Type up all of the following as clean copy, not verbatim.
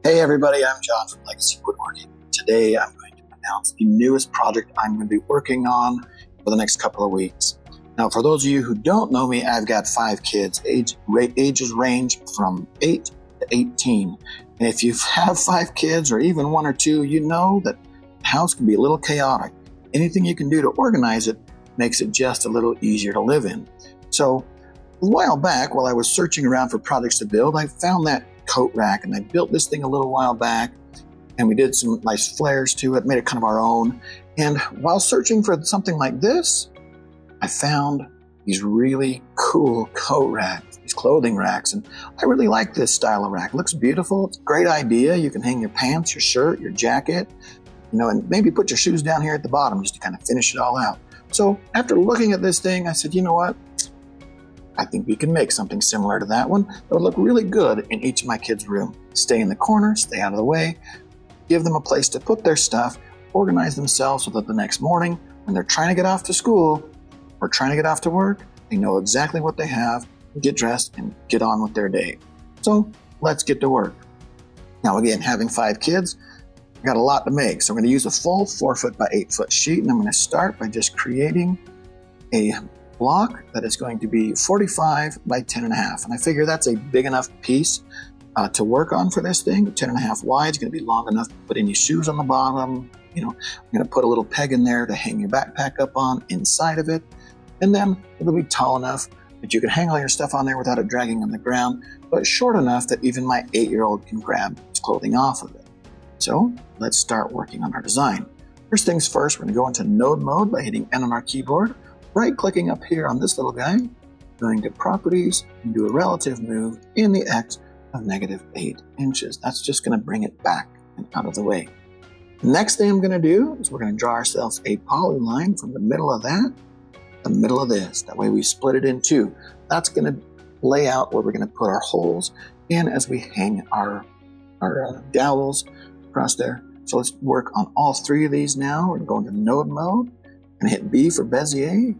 Hey everybody, I'm John from Legacy Woodworking. Today I'm going to announce the newest project I'm going to be working on for the next couple of weeks. Now, for those of you who don't know me, I've got 5 kids. Ages range from 8 to 18. And if you have 5 kids or even 1 or 2, you know that the house can be a little chaotic. Anything you can do to organize it makes it just a little easier to live in. So a while back, while I was searching around for projects to build, I found that coat rack, and I built this thing a little while back, and we did some nice flares to it, made it kind of our own. And while searching for something like this, I found these really cool coat racks, these clothing racks, and I really like this style of rack. It looks beautiful. It's a great idea. You can hang your pants, your shirt, your jacket, and maybe put your shoes down here at the bottom just to kind of finish it all out. So after looking at this thing, I said, you know what? I think we can make something similar to that one that would look really good in each of my kids' room. Stay in the corner, stay out of the way, give them a place to put their stuff, organize themselves so that the next morning, when they're trying to get off to school or trying to get off to work, they know exactly what they have, get dressed, and get on with their day. So let's get to work. Now again, having 5 kids, I got a lot to make. So I'm going to use a full 4-foot by 8-foot sheet, and I'm going to start by just creating a block that is going to be 45 by 10.5. And I figure that's a big enough piece to work on for this thing. 10.5 wide is going to be long enough to put any shoes on the bottom. I'm going to put a little peg in there to hang your backpack up on inside of it. And then it'll be tall enough that you can hang all your stuff on there without it dragging on the ground, but short enough that even my 8-year-old can grab his clothing off of it. So let's start working on our design. First things first, we're going to go into node mode by hitting N on our keyboard. Right-clicking up here on this little guy, going to Properties, and do a relative move in the X of -8 inches. That's just going to bring it back and out of the way. The next thing I'm going to do is we're going to draw ourselves a polyline from the middle of that, the middle of this. That way we split it in 2. That's going to lay out where we're going to put our holes in as we hang our dowels across there. So let's work on all 3 of these now. We're going to go into node mode. And hit B for Bezier,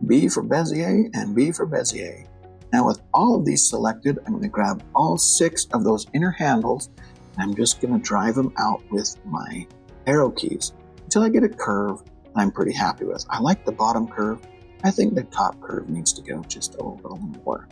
B for Bezier, and B for Bezier. Now with all of these selected, I'm going to grab all 6 of those inner handles, and I'm just going to drive them out with my arrow keys until I get a curve that I'm pretty happy with. I like the bottom curve. I think the top curve needs to go just a little more.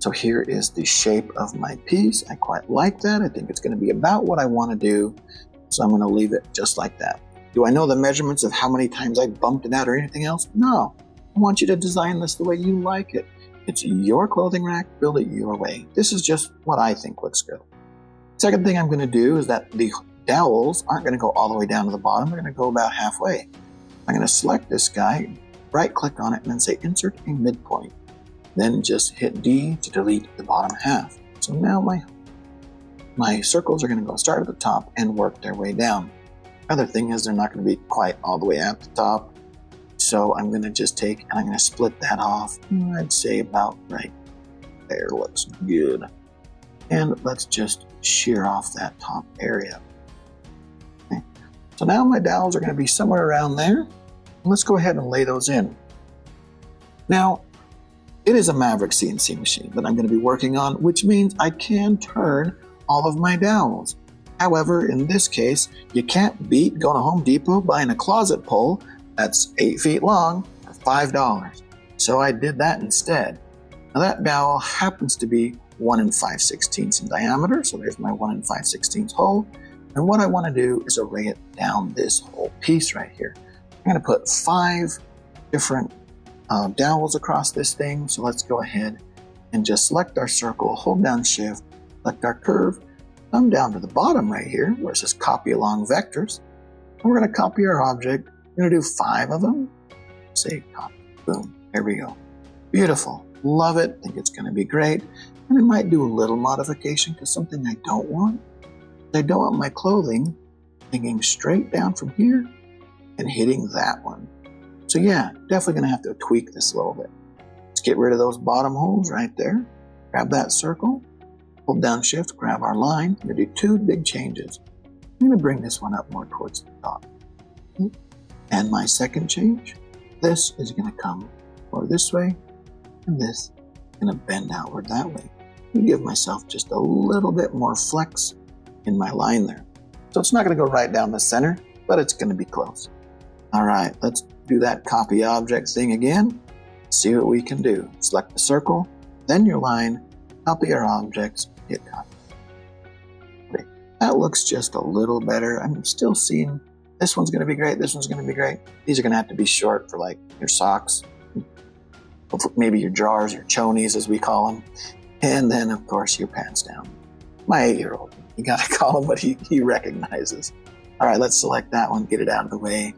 So here is the shape of my piece. I quite like that. I think it's going to be about what I want to do, so I'm going to leave it just like that. Do I know the measurements of how many times I bumped it out or anything else? No. I want you to design this the way you like it. It's your clothing rack, build it your way. This is just what I think looks good. Second thing I'm going to do is that the dowels aren't going to go all the way down to the bottom. They're going to go about halfway. I'm going to select this guy, right-click on it, and then say Insert a Midpoint. Then just hit D to delete the bottom half. So now my circles are going to go start at the top and work their way down. Other thing is they're not going to be quite all the way at the top, so I'm going to just take and I'm going to split that off. I'd say about right there. Looks good. And let's just shear off that top area. Okay. So now my dowels are going to be somewhere around there. Let's go ahead and lay those in. Now it is a Maverick CNC machine that I'm going to be working on, which means I can turn all of my dowels. However, in this case, you can't beat going to Home Depot buying a closet pole that's 8 feet long for $5. So I did that instead. Now that dowel happens to be 1 5/16 in diameter, so there's my 1 5/16 hole. And what I want to do is array it down this whole piece right here. I'm going to put 5 different dowels across this thing. So let's go ahead and just select our circle, hold down Shift, select our curve, come down to the bottom right here where it says copy along vectors. And we're going to copy our object. We're going to do 5 of them. Say copy. Boom. There we go. Beautiful. Love it. Think it's going to be great. And I might do a little modification to something I don't want. I don't want my clothing hanging straight down from here and hitting that one. So yeah, definitely going to have to tweak this a little bit. Let's get rid of those bottom holes right there. Grab that circle. Hold down Shift, grab our line. I'm going to do 2 big changes. I'm going to bring this one up more towards the top. And my second change, this is going to come more this way, and this is going to bend outward that way. I'm going to give myself just a little bit more flex in my line there. So it's not going to go right down the center, but it's going to be close. All right, let's do that copy object thing again. See what we can do. Select the circle, then your line, copy our objects, hit copy. Okay, that looks just a little better. I'm still seeing this one's going to be great, this one's going to be great. These are going to have to be short for like your socks, maybe your drawers, your chonies as we call them, and then of course your pants down. My 8-year-old, you got to call him what he recognizes. All right, let's select that one, get it out of the way,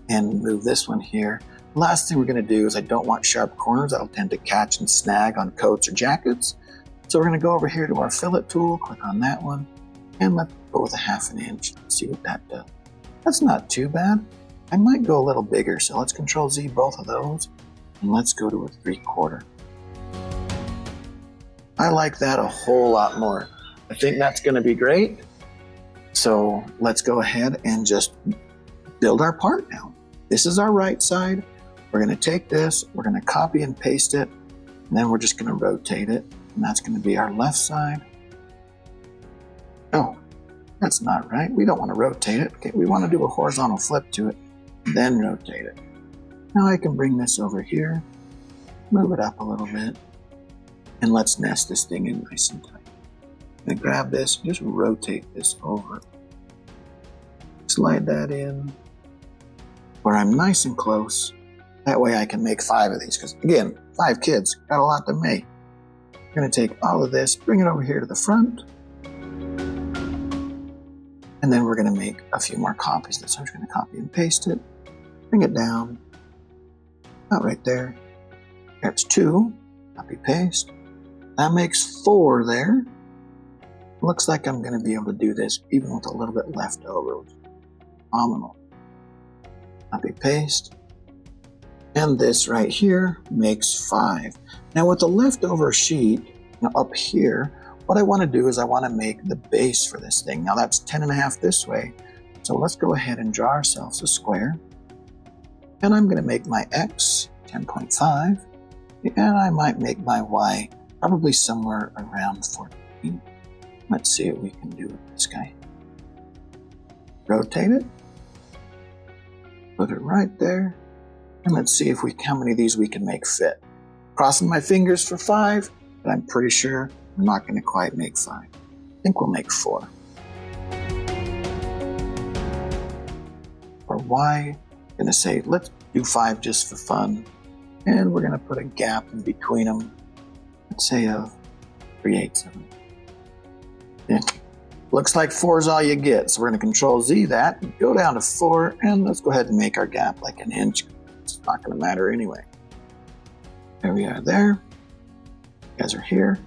and move this one here. The last thing we're going to do is I don't want sharp corners. That'll tend to catch and snag on coats or jackets. So we're going to go over here to our fillet tool, click on that one, and let's go with a 1/2 inch. Let's see what that does. That's not too bad. I might go a little bigger, so let's Control Z both of those, and let's go to a 3/4. I like that a whole lot more. I think that's going to be great. So let's go ahead and just build our part now. This is our right side. We're going to take this, we're going to copy and paste it, and then we're just going to rotate it, and that's going to be our left side. Oh, that's not right. We don't want to rotate it. Okay, we want to do a horizontal flip to it, then rotate it. Now I can bring this over here, move it up a little bit, and let's nest this thing in nice and tight. I'm going to grab this, just rotate this over. Slide that in where I'm nice and close. That way I can make 5 of these, because again, 5 kids, got a lot to make. I'm going to take all of this, bring it over here to the front, and then we're going to make a few more copies. So I'm just going to copy and paste it, bring it down, about right there. That's 2, copy paste. That makes 4 there. Looks like I'm going to be able to do this even with a little bit left over, which is phenomenal. Copy paste. And this right here makes 5. Now with the leftover sheet up here, what I want to do is I want to make the base for this thing. Now that's 10.5 this way. So let's go ahead and draw ourselves a square. And I'm going to make my X 10.5. And I might make my Y probably somewhere around 14. Let's see what we can do with this guy. Rotate it. Put it right there. And let's see if how many of these we can make fit. Crossing my fingers for 5, but I'm pretty sure I'm not going to quite make 5. I think we'll make 4. For Y, I'm going to say let's do 5 just for fun. And we're going to put a gap in between them. Let's say of 3/8 of them. Yeah. Looks like 4 is all you get. So we're going to Control Z that, go down to 4, and let's go ahead and make our gap like 1 inch. It's not going to matter anyway. There we are there. You guys are here.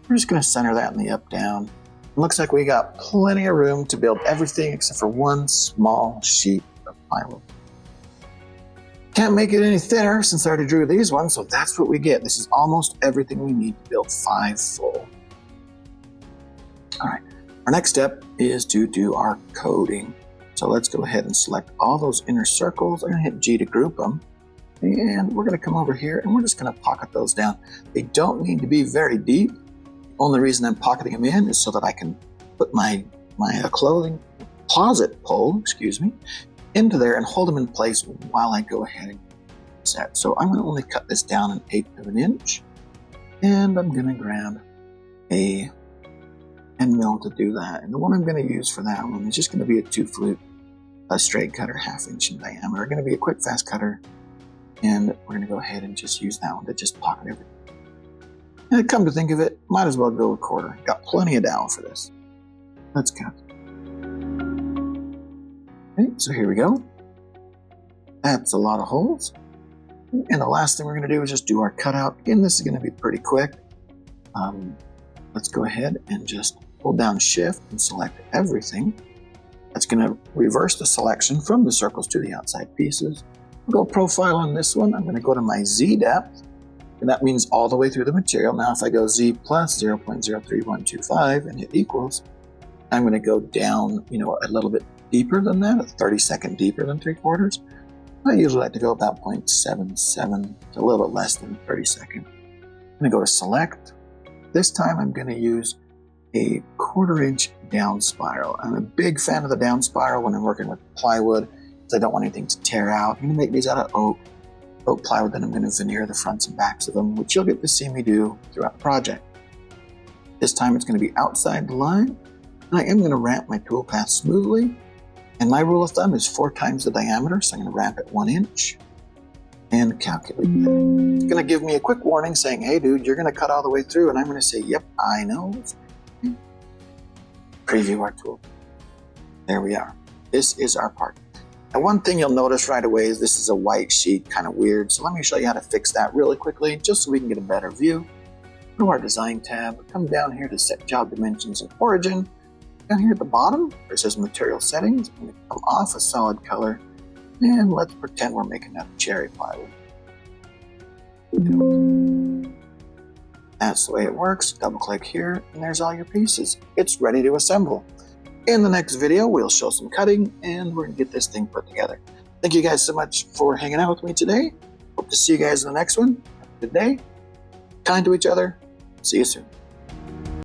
We're just going to center that in the up down. It looks like we got plenty of room to build everything except for one small sheet of plywood. Can't make it any thinner since I already drew these ones, so that's what we get. This is almost everything we need to build 5 full. All right, our next step is to do our coding. So let's go ahead and select all those inner circles. I'm going to hit G to group them. And we're going to come over here and we're just going to pocket those down. They don't need to be very deep. The only reason I'm pocketing them in is so that I can put my closet pole, into there and hold them in place while I go ahead and set. So I'm going to only cut this down 1/8 of an inch. And I'm going to grab a 10 mil to do that. And the one I'm going to use for that one is just going to be a 2-flute, a straight cutter 1/2 inch in diameter. Going to be a quick, fast cutter. And we're going to go ahead and just use that one to just pocket everything. And come to think of it, might as well go 1/4. Got plenty of dowel for this. Let's cut. Okay, so here we go. That's a lot of holes. And the last thing we're going to do is just do our cutout. Again, this is going to be pretty quick. Let's go ahead and just hold down Shift and select everything. That's going to reverse the selection from the circles to the outside pieces. I'll go profile on this one. I'm going to go to my Z depth, and that means all the way through the material. Now if I go Z plus 0.03125 and hit equals, I'm going to go down, a little bit deeper than that, a 32nd deeper than 3/4. I usually like to go about 0.77, a little bit less than 32nd. I'm going to go to select. This time I'm going to use a 1/4 inch down spiral. I'm a big fan of the down spiral when I'm working with plywood, because I don't want anything to tear out. I'm going to make these out of oak plywood, then I'm going to veneer the fronts and backs of them, which you'll get to see me do throughout the project. This time it's going to be outside the line. I am going to ramp my toolpath smoothly, and my rule of thumb is 4 times the diameter, so I'm going to ramp it 1 inch and calculate that. It's going to give me a quick warning saying, hey dude, you're going to cut all the way through, and I'm going to say, yep, I know. Preview our tool. There we are. This is our part. Now, one thing you'll notice right away is this is a white sheet, kind of weird, so let me show you how to fix that really quickly, just so we can get a better view. Go to our design tab, come down here to set job dimensions and origin. Down here at the bottom, where it says material settings, I'm going to come off a solid color, and let's pretend we're making that cherry plywood. That's the way it works. Double click here, and there's all your pieces. It's ready to assemble. In the next video, we'll show some cutting, and we're going to get this thing put together. Thank you guys so much for hanging out with me today. Hope to see you guys in the next one. Have a good day. Kind to each other. See you soon.